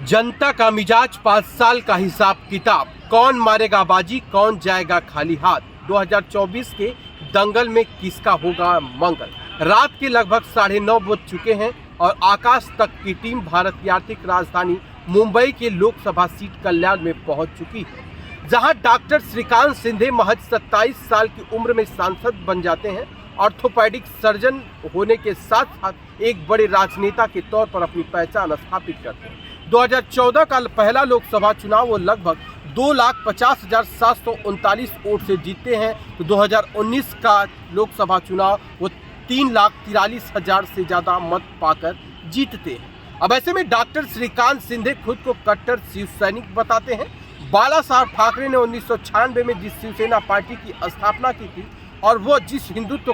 जनता का मिजाज 5 साल का हिसाब किताब, कौन मारेगा बाजी कौन जाएगा खाली हाथ। 2024 के दंगल में किसका होगा मंगल। रात के लगभग 9:30 बज चुके हैं और आकाश तक की टीम भारत की आर्थिक राजधानी मुंबई के लोकसभा सीट कल्याण में पहुंच चुकी है, जहां डॉक्टर श्रीकांत शिंदे महज 27 साल की उम्र में सांसद बन जाते हैं। ऑर्थोपेडिक सर्जन होने के साथ साथ एक बड़े राजनेता के तौर पर अपनी पहचान स्थापित करते हैं। 2014 का पहला लोकसभा चुनाव वो लगभग 2,50,739 वोट से जीतते हैं, तो 2019 का लोकसभा चुनाव वो 3,43,000 से ज़्यादा मत पाकर जीतते हैं। अब ऐसे में डॉक्टर श्रीकांत शिंदे खुद को कट्टर शिव सैनिक बताते हैं। बाला साहब ठाकरे ने 1996 में जिस शिवसेना पार्टी की स्थापना की थी और वो जिस हिंदुत्व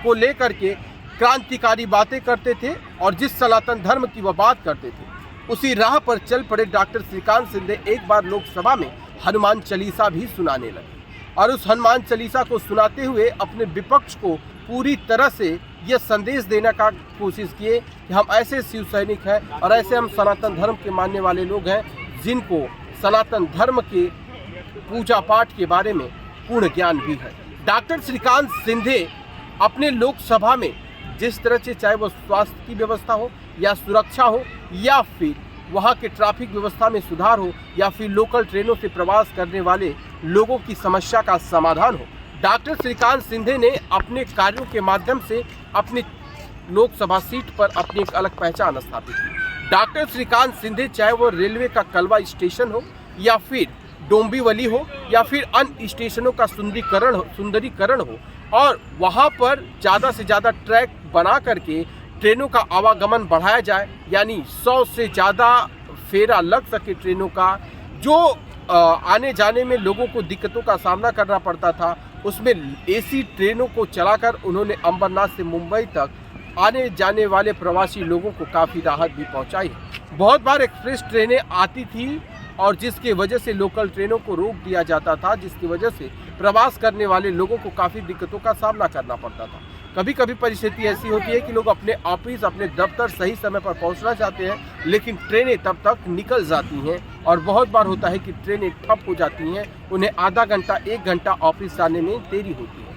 को लेकर के क्रांतिकारी बातें करते थे और जिस सनातन धर्म की वो बात करते थे, उसी राह पर चल पड़े डॉक्टर श्रीकांत शिंदे एक बार लोकसभा में हनुमान चालीसा भी सुनाने लगे और उस हनुमान चालीसा को सुनाते हुए अपने विपक्ष को पूरी तरह से यह संदेश देने का कोशिश किए कि हम ऐसे शिव सैनिक हैं और ऐसे हम सनातन धर्म के मानने वाले लोग हैं जिनको सनातन धर्म के पूजा पाठ के बारे में पूर्ण ज्ञान भी है। डॉक्टर श्रीकांत शिंदे अपने लोकसभा में जिस तरह से, चाहे वो स्वास्थ्य की व्यवस्था हो या सुरक्षा हो या फिर वहाँ के ट्रैफिक व्यवस्था में सुधार हो या फिर लोकल ट्रेनों से प्रवास करने वाले लोगों की समस्या का समाधान हो, डॉक्टर श्रीकांत शिंदे ने अपने कार्यों के माध्यम से अपनी लोकसभा सीट पर अपनी एक अलग पहचान स्थापित की। डॉक्टर श्रीकांत शिंदे चाहे वो रेलवे का कलवा स्टेशन हो या फिर डोंबिवली हो या फिर अन्य स्टेशनों का सुंदरीकरण हो और वहाँ पर ज़्यादा से ज़्यादा ट्रैक बना करके ट्रेनों का आवागमन बढ़ाया जाए, यानी 100 से ज़्यादा फेरा लग सके ट्रेनों का। जो आने जाने में लोगों को दिक्कतों का सामना करना पड़ता था, उसमें एसी ट्रेनों को चलाकर उन्होंने अंबरनाथ से मुंबई तक आने जाने वाले प्रवासी लोगों को काफ़ी राहत भी पहुंचाई है। बहुत बार एक्सप्रेस ट्रेनें आती थी और जिसकी वजह से लोकल ट्रेनों को रोक दिया जाता था, जिसकी वजह से प्रवास करने वाले लोगों को काफ़ी दिक्कतों का सामना करना पड़ता था। कभी कभी परिस्थिति ऐसी होती है कि लोग अपने ऑफिस अपने दफ्तर सही समय पर पहुंचना चाहते हैं, लेकिन ट्रेनें तब तक निकल जाती हैं और बहुत बार होता है कि ट्रेनें ठप हो जाती हैं, उन्हें आधा घंटा 1 घंटा ऑफिस जाने में देरी होती है।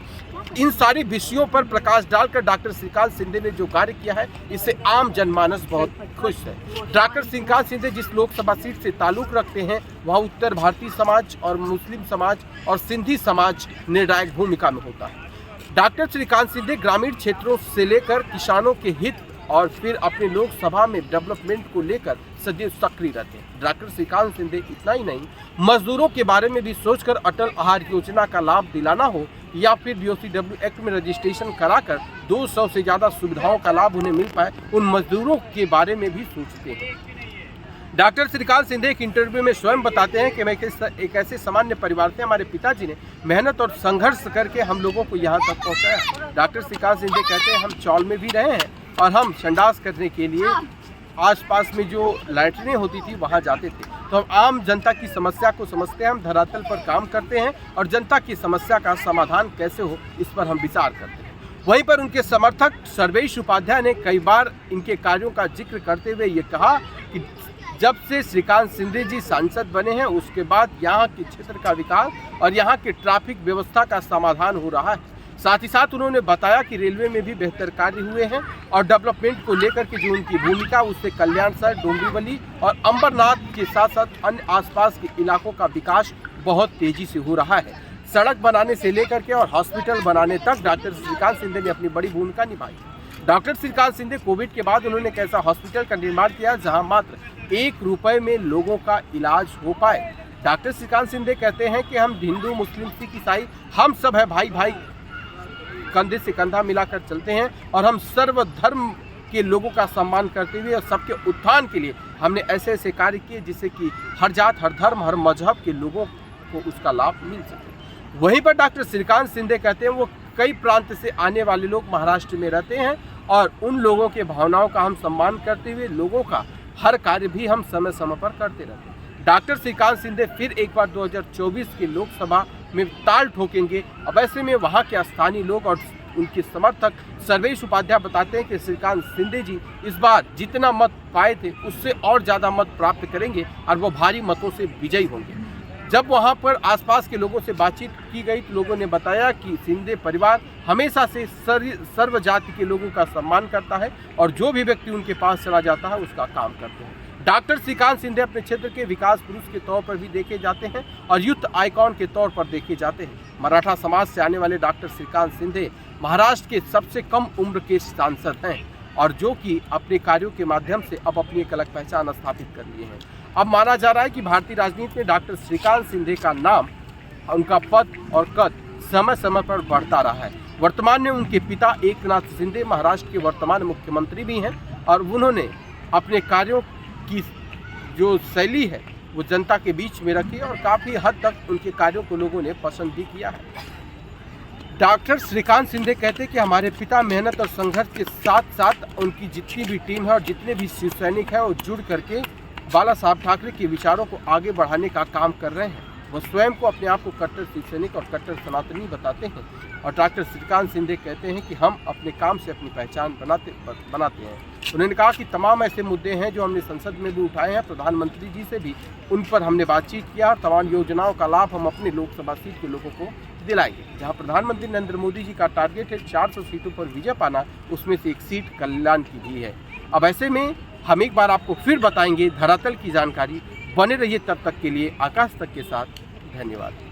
इन सारी विषयों पर प्रकाश डालकर डॉक्टर श्रीकांत शिंदे ने जो कार्य किया है, इससे आम जनमानस बहुत खुश है। डॉक्टर श्रीकांत शिंदे जिस लोकसभा सीट से ताल्लुक रखते हैं, वहाँ उत्तर भारतीय समाज और मुस्लिम समाज और सिंधी समाज निर्णायक भूमिका में होता है। डॉक्टर श्रीकांत शिंदे ग्रामीण क्षेत्रों से लेकर किसानों के हित और फिर अपने लोकसभा में डेवलपमेंट को लेकर सदैव सक्रिय रहते हैं। डॉक्टर श्रीकांत शिंदे इतना ही नहीं, मजदूरों के बारे में भी सोचकर अटल आहार योजना का लाभ दिलाना हो या फिर BOCW एक्ट में रजिस्ट्रेशन कराकर 200 से ज़्यादा सुविधाओं का लाभ उन्हें मिल पाए, उन मजदूरों के बारे में भी सोचते हैं। डॉक्टर श्रीकांत शिंदे एक इंटरव्यू में स्वयं बताते हैं कि मैं एक ऐसे सामान्य परिवार से, हमारे पिताजी ने मेहनत और संघर्ष करके हम लोगों को यहाँ तक पहुँचाया। डॉक्टर श्रीकांत शिंदे कहते हैं हम चौल में भी रहे हैं और हम संडास करने के लिए आसपास में जो लैट्रिनें होती थी वहाँ जाते थे, तो हम आम जनता की समस्या को समझते हैं, हम धरातल पर काम करते हैं और जनता की समस्या का समाधान कैसे हो इस पर हम विचार करते हैं। वहीं पर उनके समर्थक सर्वेश उपाध्याय ने कई बार इनके कार्यों का जिक्र करते हुए ये कहा कि जब से श्रीकांत शिंदे जी सांसद बने हैं उसके बाद यहाँ के क्षेत्र का विकास और यहाँ के ट्रैफिक व्यवस्था का समाधान हो रहा है। साथ ही साथ उन्होंने बताया कि रेलवे में भी बेहतर कार्य हुए हैं और डेवलपमेंट को लेकर के जो उनकी भूमिका, उससे कल्याण शहर, डोंबिवली और अंबरनाथ के साथ साथ अन्य आसपास के इलाकों का विकास बहुत तेजी से हो रहा है। सड़क बनाने से लेकर के और हॉस्पिटल बनाने तक डॉक्टर श्रीकांत शिंदे ने अपनी बड़ी भूमिका निभाई। डॉक्टर श्रीकांत शिंदे कोविड के बाद उन्होंने एक ऐसा हॉस्पिटल का निर्माण किया जहाँ मात्र 1 रुपये में लोगों का इलाज हो पाए। डॉक्टर श्रीकांत शिंदे कहते हैं कि हम हिंदू, मुस्लिम, सिख, ईसाई हम सब है भाई भाई, कंधे से कंधा मिलाकर चलते हैं और हम सर्वधर्म के लोगों का सम्मान करते हुए और सबके उत्थान के लिए हमने ऐसे ऐसे कार्य किए जिससे कि हर जात, हर धर्म, हर मजहब के लोगों को उसका लाभ मिल सके। वहीं पर डॉक्टर श्रीकांत शिंदे कहते हैं वो कई प्रांत से आने वाले लोग महाराष्ट्र में रहते हैं और उन लोगों के भावनाओं का हम सम्मान करते हुए लोगों का हर कार्य भी हम समय समय पर करते रहते हैं। डॉक्टर श्रीकांत शिंदे फिर एक बार 2024 के लोकसभा में ताल ठोकेंगे। अब ऐसे में वहाँ के स्थानीय लोग और उनके समर्थक सर्वेश उपाध्याय बताते हैं कि श्रीकांत शिंदे जी इस बार जितना मत पाए थे उससे और ज़्यादा मत प्राप्त करेंगे और वो भारी मतों से विजयी होंगे। जब वहां पर आसपास के लोगों से बातचीत की गई तो लोगों ने बताया कि शिंदे परिवार हमेशा से सर्व जाति के लोगों का सम्मान करता है और जो भी व्यक्ति उनके पास चला जाता है उसका काम करते हैं। डॉक्टर श्रीकांत शिंदे अपने क्षेत्र के विकास पुरुष के तौर पर भी देखे जाते हैं और यूथ आइकॉन के तौर पर देखे जाते हैं। मराठा समाज से आने वाले डॉक्टर श्रीकांत शिंदे महाराष्ट्र के सबसे कम उम्र के सांसद हैं और जो कि अपने कार्यों के माध्यम से अब अपनी एक अलग पहचान स्थापित कर लिए हैं। अब माना जा रहा है कि भारतीय राजनीति में डॉक्टर श्रीकांत शिंदे का नाम, उनका पद और कद समय समय पर बढ़ता रहा है। वर्तमान में उनके पिता एकनाथ शिंदे महाराष्ट्र के वर्तमान मुख्यमंत्री भी हैं और उन्होंने अपने कार्यों की जो शैली है वो जनता के बीच में रखी और काफ़ी हद तक उनके कार्यों को लोगों ने पसंद भी किया है। डॉक्टर श्रीकांत शिंदे कहते हैं कि हमारे पिता मेहनत और संघर्ष के साथ साथ उनकी जितनी भी टीम है और जितने भी शिव सैनिक है वो जुड़ करके बाला साहब ठाकरे के विचारों को आगे बढ़ाने का काम कर रहे हैं। वो स्वयं को अपने आप को कट्टर शिव सैनिक और कट्टर सनातनी बताते हैं और डॉक्टर श्रीकांत शिंदे कहते हैं कि हम अपने काम से अपनी पहचान बनाते हैं। उन्होंने कहा कि तमाम ऐसे मुद्दे हैं जो हमने संसद में भी उठाए हैं, प्रधानमंत्री जी से भी उन पर हमने बातचीत किया और तमाम योजनाओं का लाभ हम अपने लोकसभा सीट के लोगों को दिलाएंगे। जहां प्रधानमंत्री नरेंद्र मोदी जी का टारगेट है 400 सीटों पर विजय पाना, उसमें से एक सीट कल्याण की भी है। अब ऐसे में हम एक बार आपको फिर बताएंगे धरातल की जानकारी। बने रहिए तब तक के लिए आकाश तक के साथ। धन्यवाद।